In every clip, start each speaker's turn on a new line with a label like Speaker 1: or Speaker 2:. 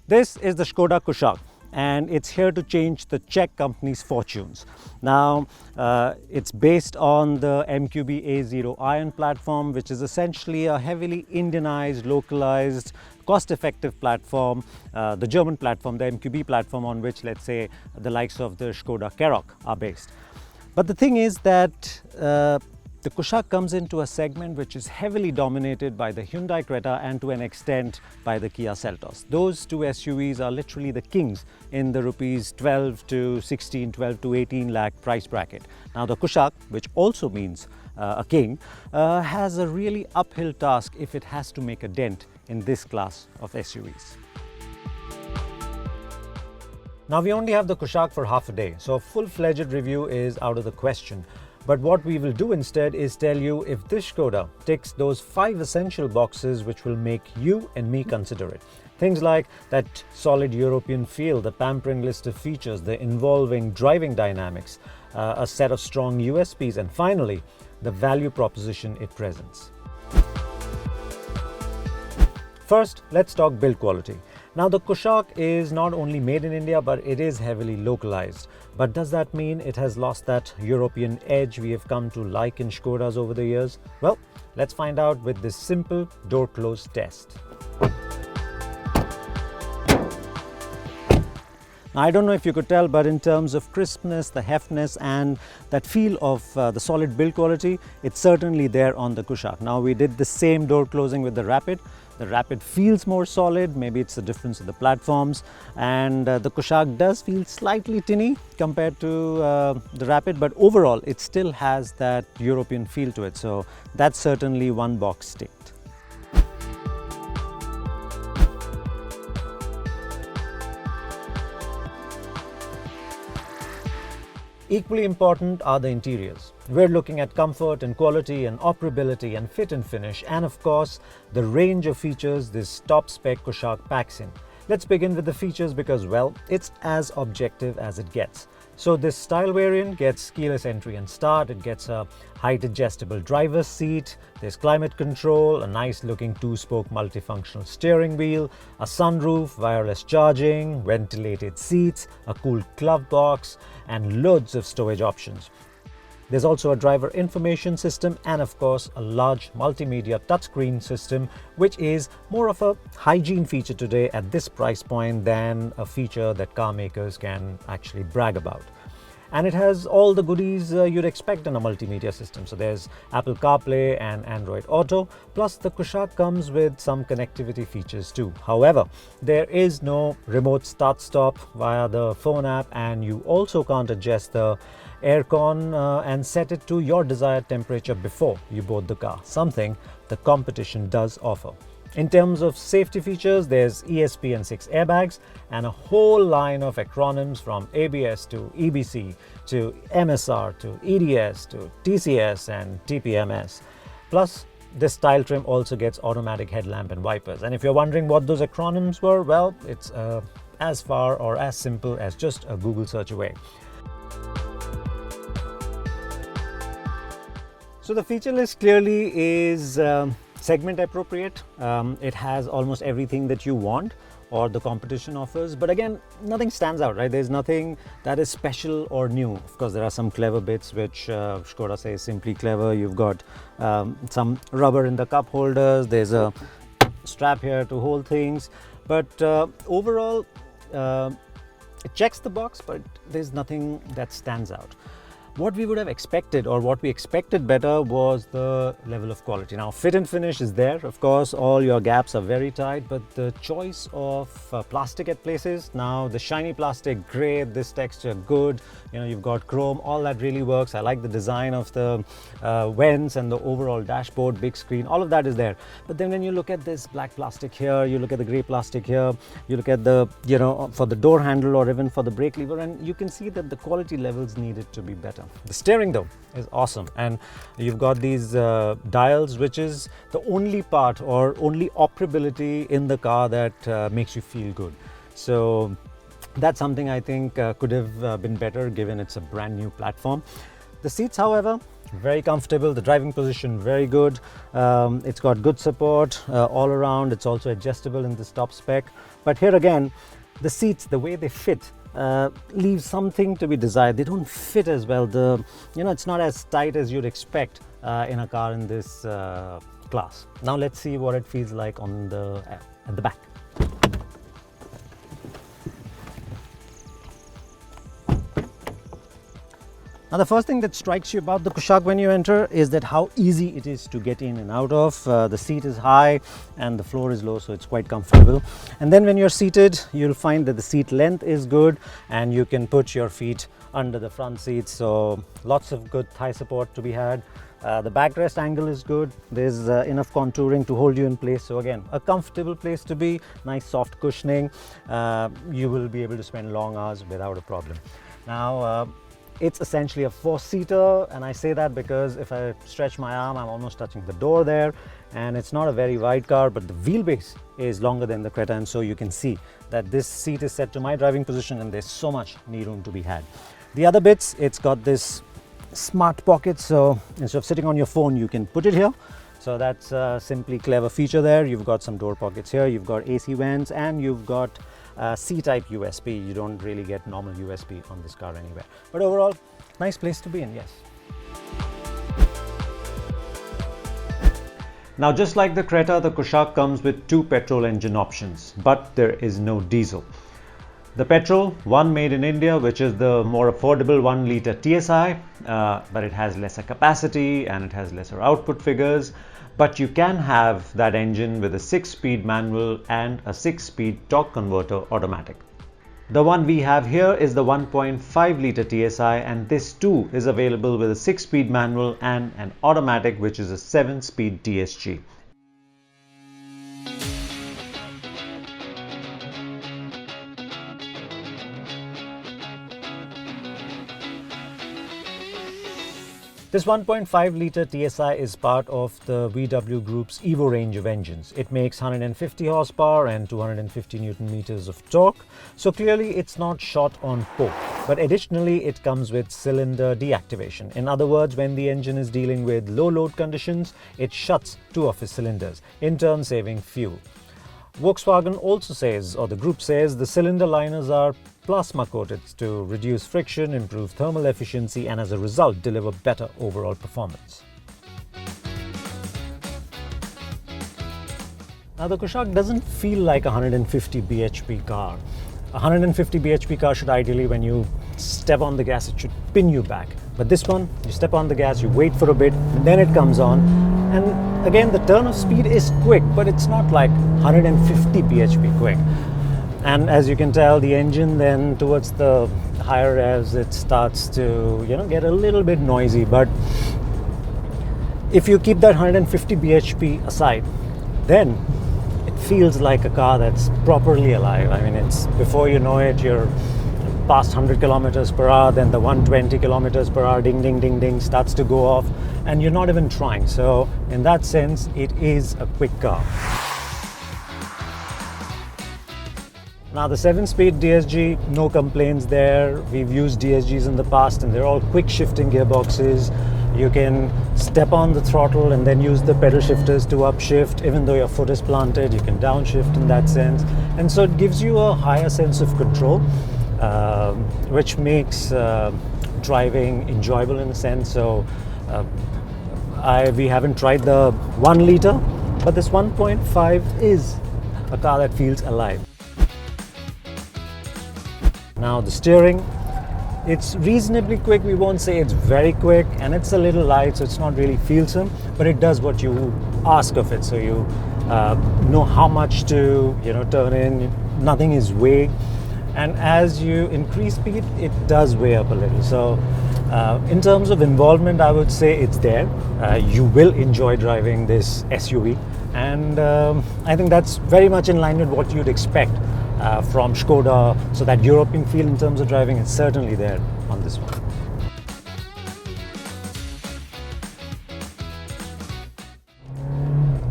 Speaker 1: This is the Skoda Kushaq, and it's here to change the Czech company's fortunes. Now, it's based on the MQB A0 Iron platform, which is essentially a heavily Indianized, localized, cost-effective platform, the German platform, the MQB platform, on which, let's say, the likes of the Skoda Kushaq are based. But the thing is that the Kushaq comes into a segment which is heavily dominated by the Hyundai Creta and to an extent by the Kia Seltos. Those two SUVs are literally the kings in the rupees 12 to 16, 12 to 18 lakh price bracket. Now the Kushaq, which also means a king, has a really uphill task if it has to make a dent in this class of SUVs. Now we only have the Kushaq for half a day, so a full-fledged review is out of the question. But what we will do instead is tell you if this Skoda ticks those 5 essential boxes which will make you and me consider it. Things like that solid European feel, the pampering list of features, the involving driving dynamics, a set of strong USPs, and finally, the value proposition it presents. First, let's talk build quality. Now the Kushaq is not only made in India, but it is heavily localized. But does that mean it has lost that European edge we have come to like in Skodas over the years? Well, let's find out with this simple door close test. Now, I don't know if you could tell, but in terms of crispness, the heftness and that feel of the solid build quality, it's certainly there on the Kushaq. Now we did the same door closing with the Rapid. The Rapid feels more solid, maybe it's the difference of the platforms, and the Kushaq does feel slightly tinny compared to the Rapid, but overall it still has that European feel to it, so that's certainly one box ticked. Equally important are the interiors. We're looking at comfort and quality and operability and fit and finish, and of course the range of features this top spec Kushaq packs in. Let's begin with the features because, well, it's as objective as it gets. So this style variant gets keyless entry and start, it gets a height adjustable driver's seat, there's climate control, a nice looking 2-spoke multifunctional steering wheel, a sunroof, wireless charging, ventilated seats, a cool glove box, and loads of storage options. There's also a driver information system and of course a large multimedia touchscreen system, which is more of a hygiene feature today at this price point than a feature that car makers can actually brag about. And it has all the goodies you'd expect in a multimedia system. So there's Apple CarPlay and Android Auto, plus the Kushaq comes with some connectivity features too. However, there is no remote start-stop via the phone app, and you also can't adjust the aircon and set it to your desired temperature before you board the car, something the competition does offer. In terms of safety features, there's ESP and 6 airbags and a whole line of acronyms from ABS to EBC to MSR to EDS to TCS and TPMS. Plus, this style trim also gets automatic headlamp and wipers. And if you're wondering what those acronyms were, well, it's as far or as simple as just a Google search away. So the feature list clearly is segment appropriate. It has almost everything that you want or the competition offers, but again, nothing stands out, right? There's nothing that is special or new. Of course, there are some clever bits which Skoda says simply clever. You've got some rubber in the cup holders, there's a strap here to hold things, but overall it checks the box, but there's nothing that stands out. What we would have expected, or what we expected better, was the level of quality. Now, fit and finish is there. Of course, all your gaps are very tight, but the choice of plastic at places, now the shiny plastic, great, this texture, good. You know, you've got chrome, all that really works. I like the design of the vents and the overall dashboard, big screen, all of that is there. But then when you look at this black plastic here, you look at the gray plastic here, you look at the, you know, for the door handle or even for the brake lever, and you can see that the quality levels needed to be better. The steering though is awesome, and you've got these dials, which is the only part or only operability in the car that makes you feel good. So that's something I think could have been better given it's a brand new platform. The seats, however, Very comfortable, the driving position very good. It's got good support all around. It's also adjustable in this top spec. But here again, the seats, the way they fit, leave something to be desired. They don't fit as well. It's not as tight as you'd expect in a car in this class. Now let's see what it feels like on at the back. Now the first thing that strikes you about the Kushaq when you enter is that how easy it is to get in and out of. The seat is high and the floor is low, so it's quite comfortable. And then when you're seated, you'll find that the seat length is good and you can put your feet under the front seats, so lots of good thigh support to be had. The backrest angle is good. There's enough contouring to hold you in place, so again, a comfortable place to be. Nice soft cushioning. You will be able to spend long hours without a problem. Now it's essentially a 4-seater, and I say that because if I stretch my arm, I'm almost touching the door there, and it's not a very wide car, but the wheelbase is longer than the Creta, and so you can see that this seat is set to my driving position and there's so much knee room to be had. The other bits, it's got this smart pocket, so instead of sitting on your phone, you can put it here. So that's a simply clever feature there. You've got some door pockets here, you've got AC vents, and you've got C-type USP. You don't really get normal USB on this car anywhere. But overall, nice place to be in, yes. Now, just like the Creta, the Kushaq comes with 2 petrol engine options, but there is no diesel. The petrol, one made in India, which is the more affordable 1-litre TSI, but it has lesser capacity and it has lesser output figures. But you can have that engine with a 6-speed manual and a 6-speed torque converter automatic. The one we have here is the 1.5-litre TSI, and this too is available with a 6-speed manual and an automatic, which is a 7-speed TSG. This 1.5-litre TSI is part of the VW Group's Evo range of engines. It makes 150 horsepower and 250 Newton meters of torque, so clearly it's not short on port. But additionally, it comes with cylinder deactivation. In other words, when the engine is dealing with low load conditions, it shuts 2 of its cylinders, in turn saving fuel. Volkswagen also says, or the group says, the cylinder liners are plasma coated to reduce friction, improve thermal efficiency, and as a result deliver better overall performance. Now the Kushaq doesn't feel like a 150 bhp car. A 150 bhp car should ideally, when you step on the gas, it should pin you back. But this one, you step on the gas, you wait for a bit, and then it comes on. And again, the turn of speed is quick, but it's not like 150 bhp quick. And as you can tell, the engine then towards the higher revs, it starts to get a little bit noisy. But if you keep that 150 bhp aside, then it feels like a car that's properly alive. I mean, it's before you know it, you're past 100 kilometers per hour, then the 120 kilometers per hour ding ding ding ding starts to go off, and you're not even trying. So in that sense, it is a quick car. Now the 7-speed DSG, no complaints there. We've used DSGs in the past and they're all quick shifting gearboxes. You can step on the throttle and then use the pedal shifters to upshift. Even though your foot is planted, you can downshift in that sense. And so it gives you a higher sense of control, which makes driving enjoyable in a sense. So we haven't tried the 1-litre, but this 1.5 is a car that feels alive. Now the steering, it's reasonably quick. We won't say it's very quick, and it's a little light, so it's not really feelsome, but it does what you ask of it. So you know how much to turn in. Nothing is vague, and as you increase speed, it does weigh up a little. So in terms of involvement, I would say it's there. You will enjoy driving this SUV, and I think that's very much in line with what you'd expect from Skoda. So that European feel in terms of driving is certainly there on this one.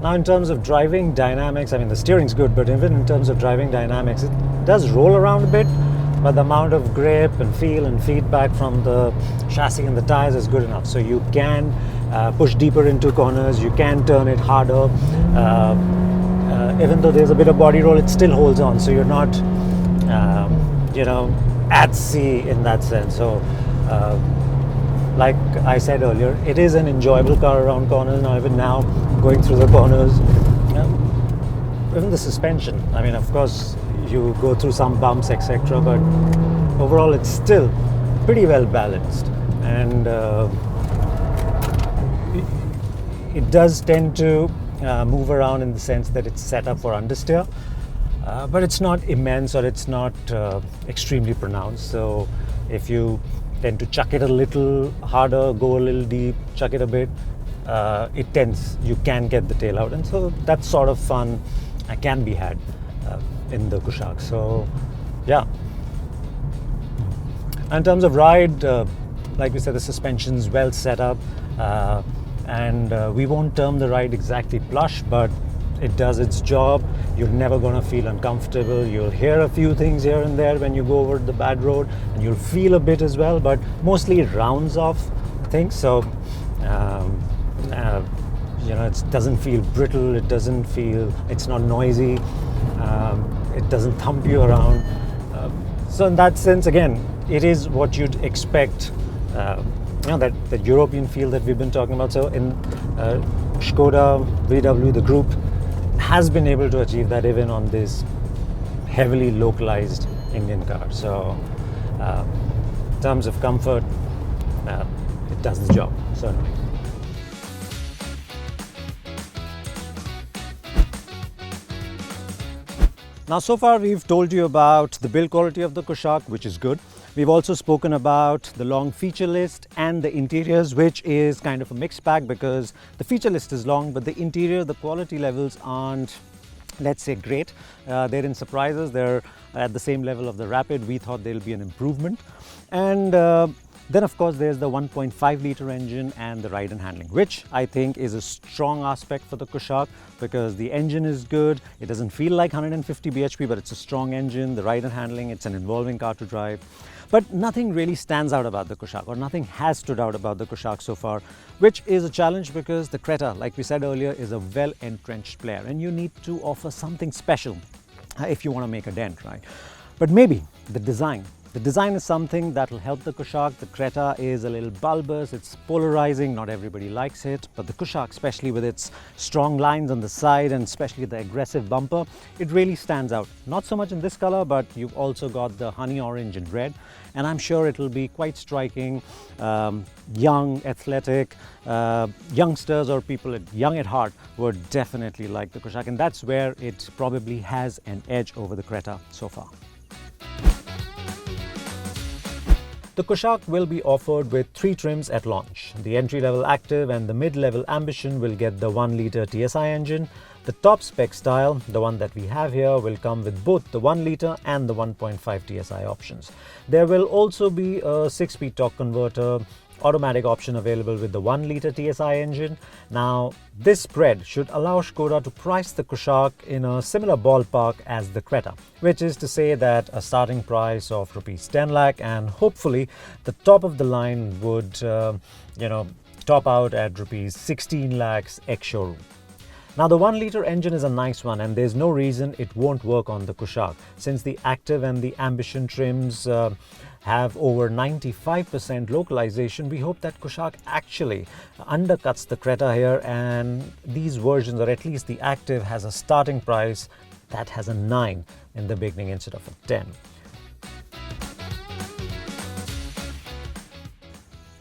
Speaker 1: Now in terms of driving dynamics, I mean the steering's good, but even in terms of driving dynamics, it does roll around a bit, but the amount of grip and feel and feedback from the chassis and the tires is good enough. So you can push deeper into corners, you can turn it harder. Even though there's a bit of body roll, it still holds on. So you're not, at sea in that sense. So, like I said earlier, it is an enjoyable car around corners. Now, even now, going through the corners, even the suspension. I mean, of course, you go through some bumps, etc. But overall, it's still pretty well balanced, and it does tend to move around in the sense that it's set up for understeer, but it's not immense or it's not extremely pronounced. So if you tend to chuck it a little harder, go a little deep, chuck it a bit, you can get the tail out, and so that sort of fun can be had in the Kushaq. So yeah. In terms of ride, like we said, the suspension's well set up, and we won't term the ride exactly plush, but it does its job. You're never going to feel uncomfortable. You'll hear a few things here and there when you go over the bad road, and you'll feel a bit as well, but mostly it rounds off things. So it doesn't feel brittle, it's not noisy, it doesn't thump you around. So in that sense, again, it is what you'd expect, that European feel that we've been talking about. So in Skoda, VW, the group has been able to achieve that even on this heavily localized Indian car. So in terms of comfort, it does the job, certainly. Now, so far we've told you about the build quality of the Kushaq, which is good. We've also spoken about the long feature list and the interiors, which is kind of a mixed bag because the feature list is long, but the interior, the quality levels aren't, let's say, great. They're in surprises. They're at the same level of the Rapid. We thought there'll be an improvement. And then, of course, there's the 1.5 litre engine and the ride and handling, which I think is a strong aspect for the Kushaq because the engine is good. It doesn't feel like 150 bhp, but it's a strong engine. The ride and handling, it's an involving car to drive. But nothing really stands out about the Kushaq, or nothing has stood out about the Kushaq so far, which is a challenge because the Creta, like we said earlier, is a well-entrenched player, and you need to offer something special if you want to make a dent, right? But maybe the design. The design is something that will help the Kushaq. The Creta is a little bulbous, it's polarizing, not everybody likes it, but the Kushaq, especially with its strong lines on the side and especially the aggressive bumper, it really stands out. Not so much in this color, but you've also got the honey orange and red, and I'm sure it'll be quite striking. Young, athletic, youngsters or people young at heart would definitely like the Kushaq, and that's where it probably has an edge over the Creta so far. The Kushaq will be offered with 3 trims at launch. The entry-level Active and the mid-level Ambition will get the 1 litre TSI engine. The top spec style, the one that we have here, will come with both the 1 litre and the 1.5 TSI options. There will also be a 6-speed torque converter automatic option available with the 1 litre TSI engine. Now, this spread should allow Skoda to price the Kushaq in a similar ballpark as the Creta, which is to say that a starting price of rupees 10 lakh, and hopefully the top of the line would, top out at rupees 16 lakhs ex-showroom. Now, the 1 litre engine is a nice one, and there's no reason it won't work on the Kushaq. Since the Active and the Ambition trims have over 95% localization, we hope that Kushaq actually undercuts the Creta here, and these versions, or at least the Active, has a starting price that has a 9 in the beginning instead of a 10.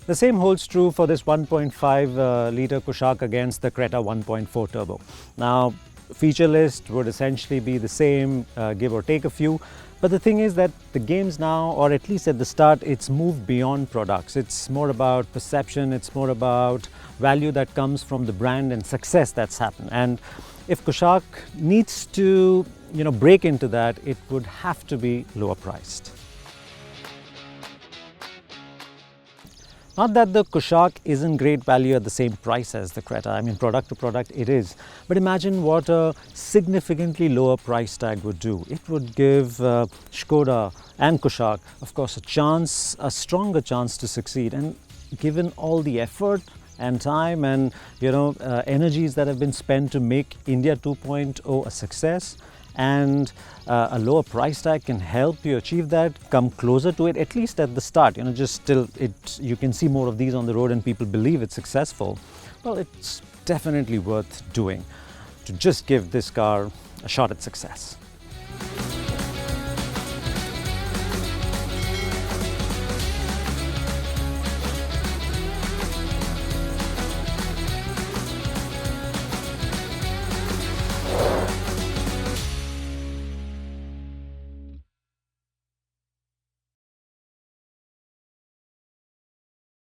Speaker 1: The same holds true for this 1.5 litre Kushaq against the Creta 1.4 turbo. Now, feature list would essentially be the same, give or take a few. But the thing is that the game's now, or at least at the start, it's moved beyond products. It's more about perception, it's more about value that comes from the brand and success that's happened. And if Kushaq needs to, break into that, it would have to be lower priced. Not that the Kushaq isn't great value at the same price as the Creta. I mean, product to product it is. But imagine what a significantly lower price tag would do. It would give Skoda and Kushaq, of course, a stronger chance to succeed. And given all the effort and time and energies that have been spent to make India 2.0 a success, and a lower price tag can help you achieve that, come closer to it, at least at the start, just till you can see more of these on the road and people believe it's successful. Well, it's definitely worth doing to just give this car a shot at success.